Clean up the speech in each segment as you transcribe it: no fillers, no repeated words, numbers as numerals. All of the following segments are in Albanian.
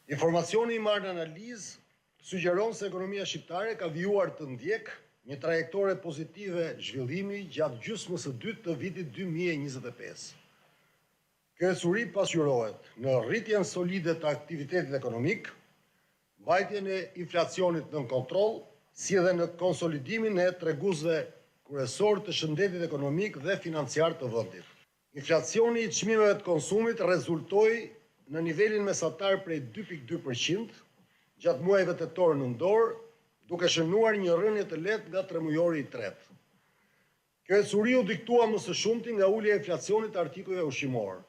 Informacioni I marrë në analizë sugjeron se ekonomia shqiptare ka vijuar të ndjek një trajektore pozitive zhvillimi gjatë gjysmës së dytë të vitit 2025. Kjo ecuri pasqyrohet në rritjen solide të aktivitetit ekonomik, mbajtjen e inflacionit nën kontroll, si edhe në konsolidimin e treguesve kryesor të shëndetit ekonomik dhe financiar të vendit. Inflacioni I çmimeve të konsumit rezultoi në nivelin mesatar prej 2.2% gjatë muajve tetor nëntor, duke shënuar një rënje të lehtë nga tremujori I tretë. Kjo ecuri u diktua më së shumti nga ulja e inflacionit të artikujve ushqimor.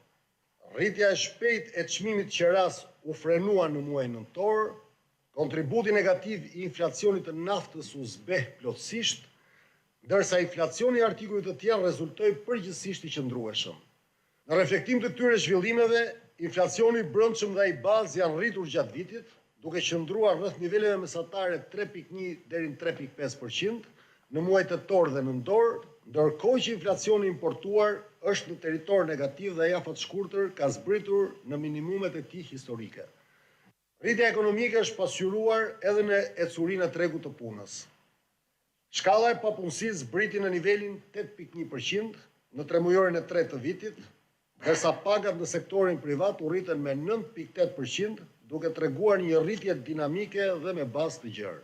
Rritja e shpejtë e çmimit qeras u frenua në muajin nëntor, kontributi negativ I inflacionit të naftës u zbeh plotësisht, ndërsa inflacioni I artikujve të tjerë rezultoi përgjithsisht I qëndrueshëm. Në reflektim të këtyre zhvillimeve, inflacioni I brendshëm dhe ai bazë janë rritur gjatë vitit, duke qëndruar rreth niveleve mesatare 3.1 deri në 3.5% në muajt tetor dhe nëntor, ndërkohë që inflacioni importuar është në territor negativ dhe afat shkurtër ka zbritur në minimumet e tij historike. Rritja ekonomike është pasqyruar edhe në ecurinë e tregut të punës. Shkalla e papunësisë zbriti në nivelin 8.1% në tremujorin e tretë të vitit, ndërsa pagat në sektorin privat u rritën me 9.8%, duke treguar një rritje dinamike dhe me bazë të gjerë.